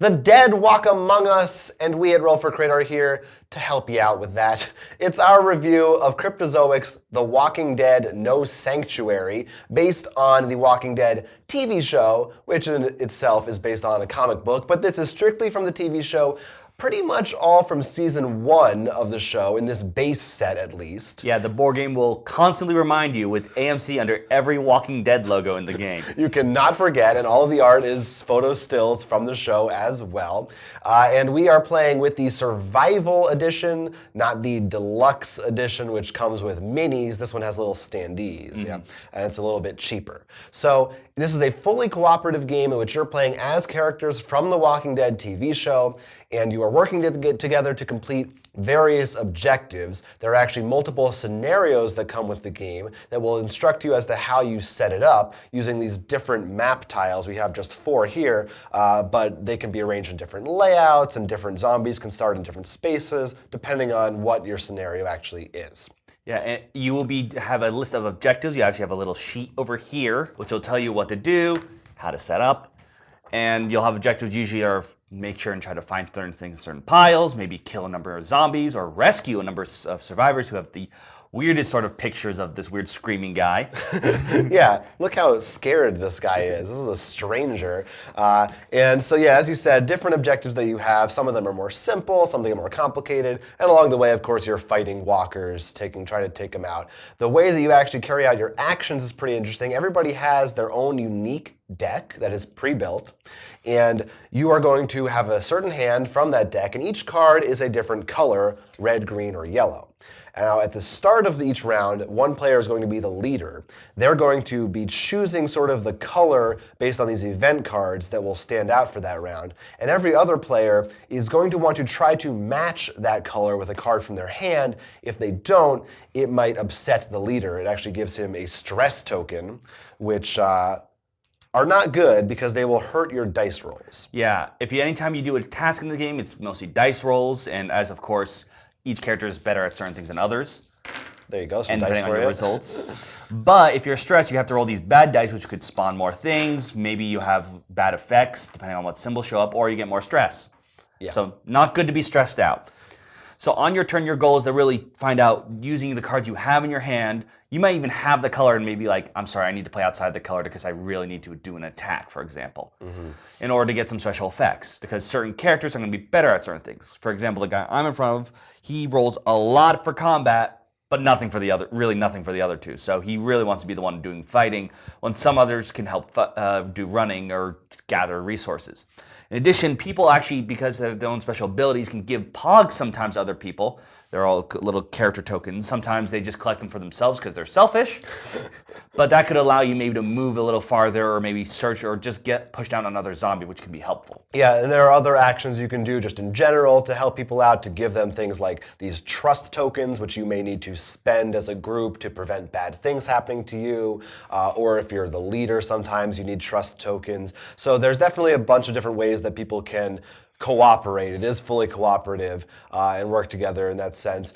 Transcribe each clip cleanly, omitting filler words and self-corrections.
The dead walk among us, and we at Roll for Crit are here to help you out with that. It's our review of Cryptozoic's The Walking Dead No Sanctuary, based on the Walking Dead TV show, which in itself is based on a comic book, but this is strictly from the TV show. Pretty much all from season 1 of the show, in this base set at least. Yeah, the board game will constantly remind you with AMC under every Walking Dead logo in the game. You cannot forget, and all of the art is photo stills from the show as well. And we are playing with the Survival Edition, not the Deluxe Edition, which comes with minis. This one has little standees, yeah, and it's a little bit cheaper. So this is a fully cooperative game in which you're playing as characters from the Walking Dead TV show, and you are working together to complete various objectives. There are actually multiple scenarios that come with the game that will instruct you as to how you set it up using these different map tiles. We have just 4 here, but they can be arranged in different layouts, and different zombies can start in different spaces, depending on what your scenario actually is. Yeah, and you will have a list of objectives. You actually have a little sheet over here, which will tell you what to do, how to set up. And you'll have objectives usually are make sure and try to find certain things in certain piles, maybe kill a number of zombies, or rescue a number of survivors who have the weirdest sort of pictures of this weird screaming guy. Yeah, look how scared this guy is. This is a stranger. And so yeah, as you said, different objectives that you have. Some of them are more simple, some of them are more complicated. And along the way, of course, you're fighting walkers, trying to take them out. The way that you actually carry out your actions is pretty interesting. Everybody has their own unique deck that is pre-built, and you are going to have a certain hand from that deck, and each card is a different color, red, green, or yellow. Now, at the start of each round, one player is going to be the leader. They're going to be choosing sort of the color based on these event cards that will stand out for that round. And every other player is going to want to try to match that color with a card from their hand. If they don't, it might upset the leader. It actually gives him a stress token, which are not good because they will hurt your dice rolls. Yeah, anytime you do a task in the game, it's mostly dice rolls, and as of course, each character is better at certain things than others. There you go, some and dice depending for on you. your results. But if you're stressed, you have to roll these bad dice, which could spawn more things. Maybe you have bad effects, depending on what symbols show up, or you get more stress. Yeah. So not good to be stressed out. So on your turn, your goal is to really find out, using the cards you have in your hand, you might even have the color and maybe like, I'm sorry, I need to play outside the color because I really need to do an attack, for example, in order to get some special effects, because certain characters are going to be better at certain things. For example, the guy I'm in front of, he rolls a lot for combat, but nothing for the other two. So he really wants to be the one doing fighting, when some others can help do running or gather resources. In addition, people actually, because they have their own special abilities, can give pogs sometimes to other people. They're all little character tokens. Sometimes they just collect them for themselves because they're selfish. But that could allow you maybe to move a little farther, or maybe search, or just get pushed down another zombie, which can be helpful. Yeah, and there are other actions you can do just in general to help people out, to give them things like these trust tokens, which you may need to spend as a group to prevent bad things happening to you. Or if you're the leader, sometimes you need trust tokens. So there's definitely a bunch of different ways that people can cooperate. It is fully cooperative and work together in that sense.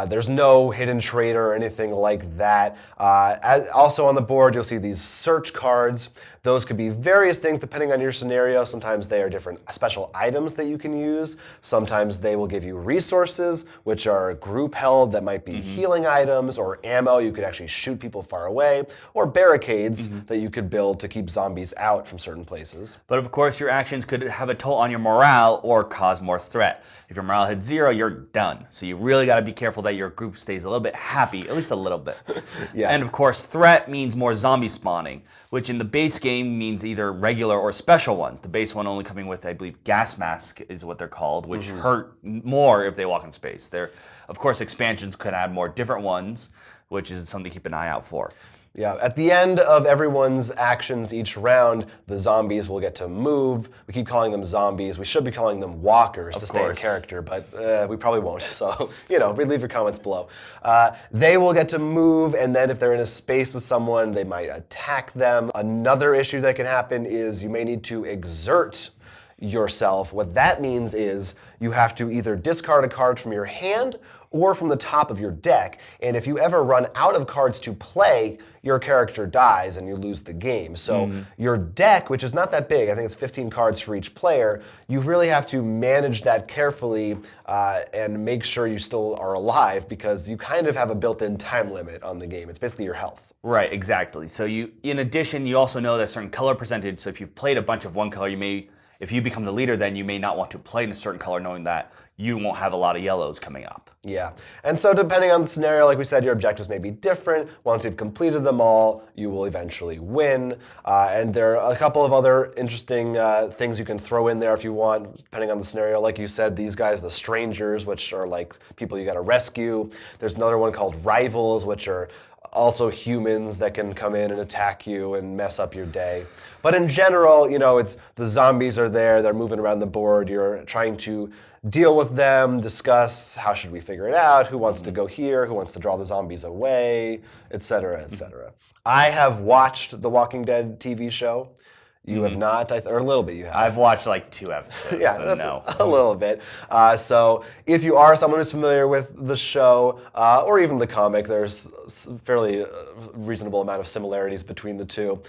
There's no hidden traitor or anything like that. Also on the board, you'll see these search cards. Those could be various things depending on your scenario. Sometimes they are different special items that you can use. Sometimes they will give you resources, which are group held, that might be healing items, or ammo. You could actually shoot people far away, or barricades that you could build to keep zombies out from certain places. But of course, your actions could have a toll on your morale or cause more threat. If your morale hits 0, you're done. So you really got to be careful that your group stays a little bit happy, at least a little bit. Yeah. And of course, threat means more zombie spawning, which in the base game means either regular or special ones. The base one only coming with, I believe, gas mask is what they're called, which hurt more if they walk in space. Of course, expansions could add more different ones, which is something to keep an eye out for. Yeah, at the end of everyone's actions each round, the zombies will get to move. We keep calling them zombies. We should be calling them walkers to stay in character, but we probably won't. So, leave your comments below. They will get to move, and then if they're in a space with someone, they might attack them. Another issue that can happen is you may need to exert yourself, what that means is you have to either discard a card from your hand or from the top of your deck. And if you ever run out of cards to play, your character dies and you lose the game. So your deck, which is not that big, I think it's 15 cards for each player, you really have to manage that carefully and make sure you still are alive, because you kind of have a built-in time limit on the game. It's basically your health. Right, exactly. So in addition, you also know that certain color percentage. So if you've played a bunch of one color, if you become the leader, then you may not want to play in a certain color, knowing that you won't have a lot of yellows coming up. Yeah, and so depending on the scenario, like we said, your objectives may be different. Once you've completed them all, you will eventually win. And there are a couple of other interesting things you can throw in there if you want, depending on the scenario. Like you said, these guys, the strangers, which are like people you got to rescue. There's another one called rivals, which are also humans that can come in and attack you and mess up your day. But in general, it's the zombies are there, they're moving around the board, you're trying to deal with them, discuss how should we figure it out, who wants to go here, who wants to draw the zombies away, etc., etc. I have watched the Walking Dead TV show. You have not, or a little bit you have. I've watched like 2 episodes, yeah, so that's no. a little bit. So if you are someone who's familiar with the show, or even the comic, there's fairly reasonable amount of similarities between the two.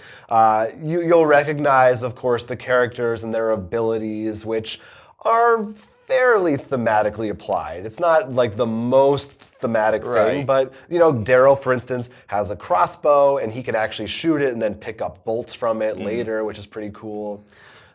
You'll recognize, of course, the characters and their abilities, which are fairly thematically applied. It's not like the most thematic thing, but Daryl, for instance, has a crossbow and he can actually shoot it and then pick up bolts from it later, which is pretty cool.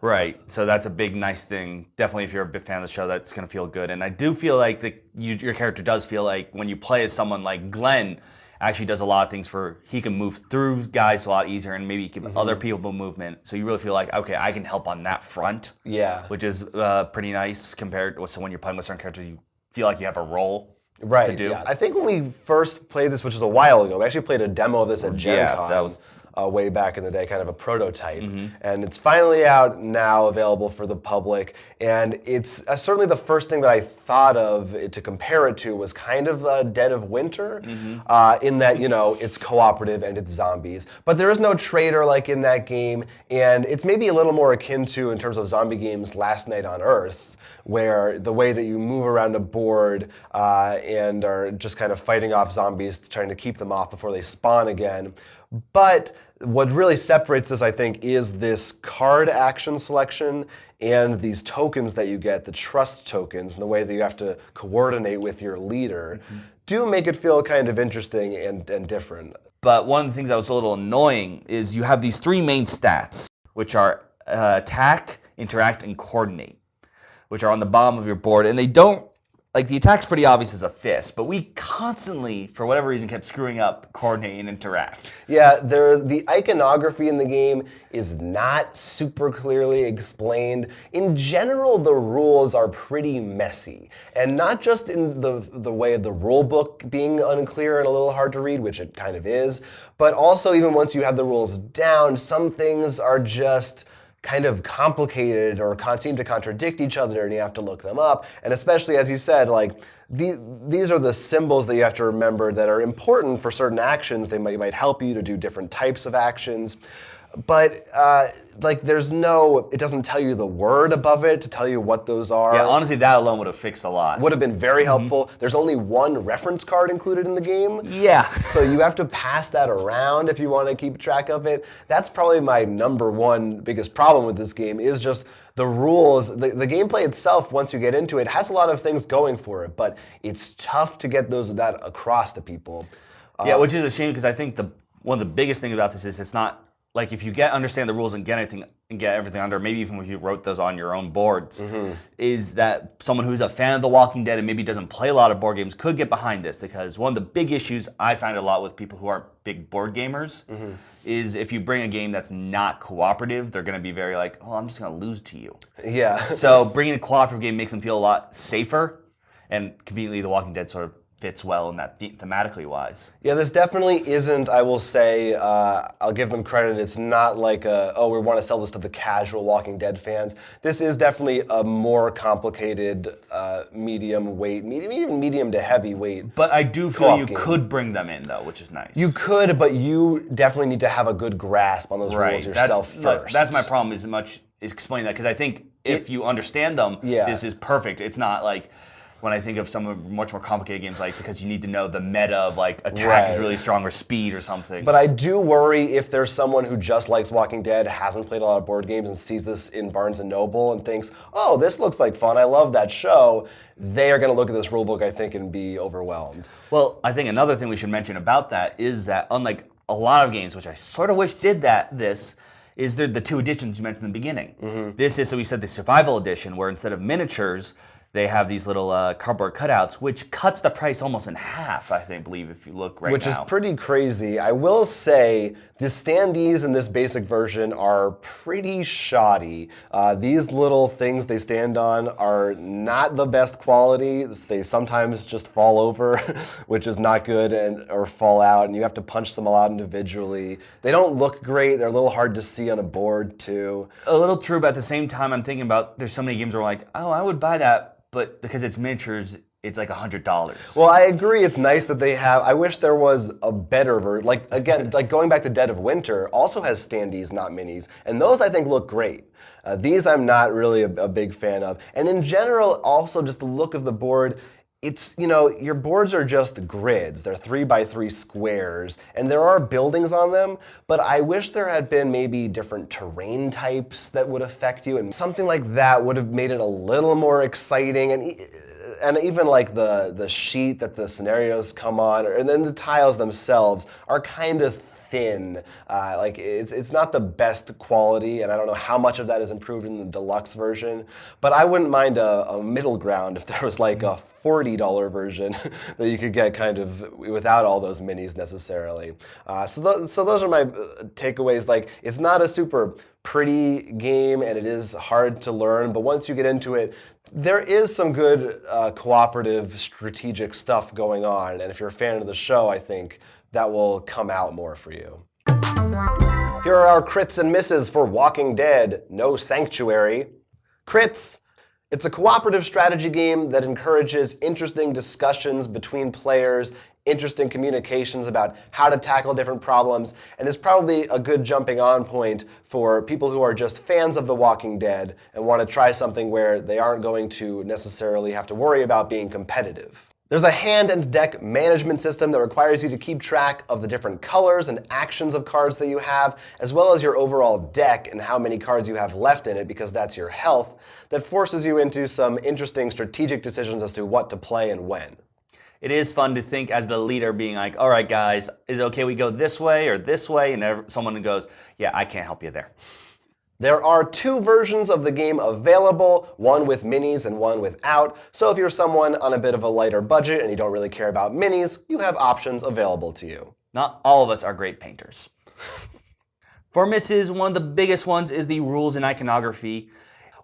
Right, so that's a big, nice thing. Definitely, if you're a big fan of the show, that's going to feel good. And I do feel like your character does feel like when you play as someone like Glenn, actually does a lot of things he can move through guys a lot easier and maybe give other people movement. So you really feel like, okay, I can help on that front. Yeah. Which is pretty nice compared to when you're playing with certain characters, you feel like you have a role to do. Yeah. I think when we first played this, which was a while ago, we actually played a demo of this at Gen Con. That was way back in the day, kind of a prototype. And it's finally out now, available for the public. And it's certainly the first thing that I thought of to compare it to was kind of Dead of Winter, in that, it's cooperative and it's zombies. But there is no traitor like in that game. And it's maybe a little more akin to, in terms of zombie games, Last Night on Earth, where the way that you move around a board and are just kind of fighting off zombies, trying to keep them off before they spawn again. But what really separates this, I think, is this card action selection and these tokens that you get, the trust tokens, and the way that you have to coordinate with your leader, do make it feel kind of interesting and different. But one of the things that was a little annoying is you have these 3 main stats, which are attack, interact, and coordinate, which are on the bottom of your board. And they don't, like, the attack's pretty obvious as a fist, but we constantly, for whatever reason, kept screwing up coordinate and interact. Yeah, the iconography in the game is not super clearly explained. In general, the rules are pretty messy, and not just in the way of the rule book being unclear and a little hard to read, which it kind of is, but also even once you have the rules down, some things are just kind of complicated or seem to contradict each other, and you have to look them up. And especially, as you said, like these are the symbols that you have to remember that are important for certain actions. They might help you to do different types of actions. But it doesn't tell you the word above it to tell you what those are. Yeah, honestly, that alone would have fixed a lot. Would have been very helpful. There's only 1 reference card included in the game. Yeah. So you have to pass that around if you want to keep track of it. That's probably my number 1 biggest problem with this game, is just the rules. The gameplay itself, once you get into it, has a lot of things going for it, but it's tough to get that across to people. Yeah, which is a shame, because I think one of the biggest things about this is it's not, like, if you understand the rules and get everything under, maybe even if you wrote those on your own boards, is that someone who's a fan of The Walking Dead and maybe doesn't play a lot of board games could get behind this. Because one of the big issues I find a lot with people who aren't big board gamers is if you bring a game that's not cooperative, they're going to be very like, oh, I'm just going to lose to you. Yeah. So bringing a cooperative game makes them feel a lot safer, and conveniently The Walking Dead sort of fits well in that thematically wise. Yeah, this definitely isn't, I will say, I'll give them credit, it's not like we want to sell this to the casual Walking Dead fans. This is definitely a more complicated medium weight, even medium to heavy weight. But I do feel you could bring them in, though, which is nice. You could, but you definitely need to have a good grasp on those rules yourself first. That's my problem, is much explain that, because I think if you understand them, this is perfect. It's not like when I think of some much more complicated games, like because you need to know the meta of like attack is really strong or speed or something. But I do worry if there's someone who just likes Walking Dead, hasn't played a lot of board games, and sees this in Barnes & Noble and thinks, oh, this looks like fun, I love that show, they are going to look at this rulebook, I think, and be overwhelmed. Well, I think another thing we should mention about that is that unlike a lot of games, which I sort of wish did this, is there the 2 editions you mentioned in the beginning. This is, so we said, the Survival Edition, where instead of miniatures, they have these little cardboard cutouts, which cuts the price almost in half, I believe, if you look right now. Which is pretty crazy. I will say the standees in this basic version are pretty shoddy. These little things they stand on are not the best quality. They sometimes just fall over, which is not good, or fall out, and you have to punch them all out individually. They don't look great. They're a little hard to see on a board, too. A little true, but at the same time, I'm thinking about there's so many games where I'm like, oh, I would buy that. But because it's miniatures, it's like $100. Well, I agree. It's nice that they have. I wish there was a better version. Like again, like going back to Dead of Winter, also has standees, not minis, and those I think look great. These I'm not really a big fan of. And in general, also just the look of the board. It's, your boards are just grids. They're 3x3 squares, and there are buildings on them, but I wish there had been maybe different terrain types that would affect you, and something like that would have made it a little more exciting, and even like the sheet that the scenarios come on, and then the tiles themselves are kind of thin. Like it's not the best quality, and I don't know how much of that is improved in the deluxe version, but I wouldn't mind a middle ground if there was like a $40 version that you could get kind of without all those minis necessarily. So those are my takeaways. Like, it's not a super pretty game, and it is hard to learn, but once you get into it, there is some good cooperative strategic stuff going on, and if you're a fan of the show, I think that will come out more for you. Here are our crits and misses for Walking Dead: No Sanctuary. Crits. It's a cooperative strategy game that encourages interesting discussions between players, interesting communications about how to tackle different problems, and is probably a good jumping on point for people who are just fans of The Walking Dead and want to try something where they aren't going to necessarily have to worry about being competitive. There's a hand and deck management system that requires you to keep track of the different colors and actions of cards that you have, as well as your overall deck and how many cards you have left in it, because that's your health, that forces you into some interesting strategic decisions as to what to play and when. It is fun to think as the leader being like, all right, guys, is it okay we go this way or this way? And someone goes, yeah, I can't help you there. There are 2 versions of the game available, one with minis and one without, so if you're someone on a bit of a lighter budget and you don't really care about minis, you have options available to you. Not all of us are great painters. For misses, one of the biggest ones is the rules and iconography.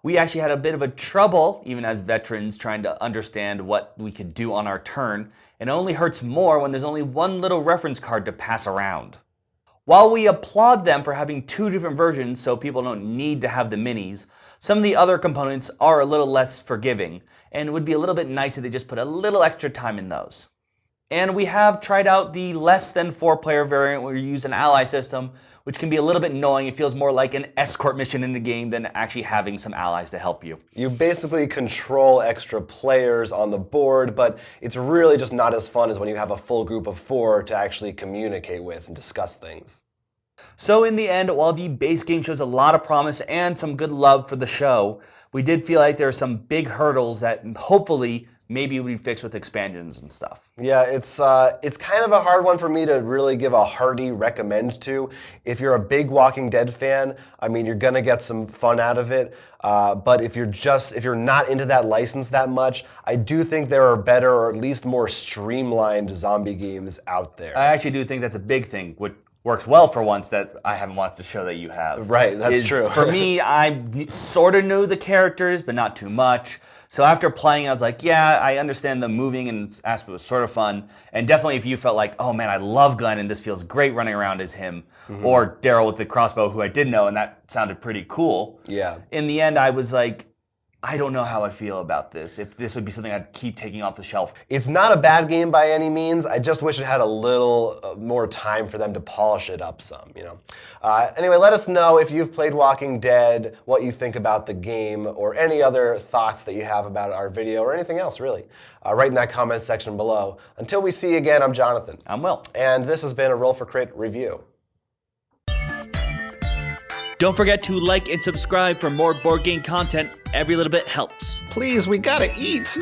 We actually had a bit of a trouble, even as veterans, trying to understand what we could do on our turn, and it only hurts more when there's only one little reference card to pass around. While we applaud them for having 2 different versions so people don't need to have the minis, some of the other components are a little less forgiving, and it would be a little bit nice if they just put a little extra time in those. And we have tried out the less than 4-player variant where you use an ally system, which can be a little bit annoying. It feels more like an escort mission in the game than actually having some allies to help you. You basically control extra players on the board, but it's really just not as fun as when you have a full group of 4 to actually communicate with and discuss things. So in the end, while the base game shows a lot of promise and some good love for the show, we did feel like there are some big hurdles that hopefully maybe we fix with expansions and stuff. Yeah, it's kind of a hard one for me to really give a hearty recommend to. If you're a big Walking Dead fan, I mean, you're gonna get some fun out of it. But if you're not into that license that much, I do think there are better or at least more streamlined zombie games out there. I actually do think that's a big thing. What works well for once that I haven't watched the show that you have. Right, that's true. For me, I sort of knew the characters, but not too much. So after playing, I was like, yeah, I understand the moving and aspect was sort of fun. And definitely if you felt like, oh man, I love Glenn and this feels great running around as him, or Daryl with the crossbow, who I did know, and that sounded pretty cool. Yeah. In the end, I was like, I don't know how I feel about this. If this would be something I'd keep taking off the shelf. It's not a bad game by any means. I just wish it had a little more time for them to polish it up some, you know. Anyway, let us know if you've played Walking Dead, what you think about the game, or any other thoughts that you have about our video, or anything else, really. Right in that comment section below. Until we see you again, I'm Jonathan. I'm Will. And this has been a Roll for Crit review. Don't forget to like and subscribe for more board game content. Every little bit helps. Please, we gotta eat.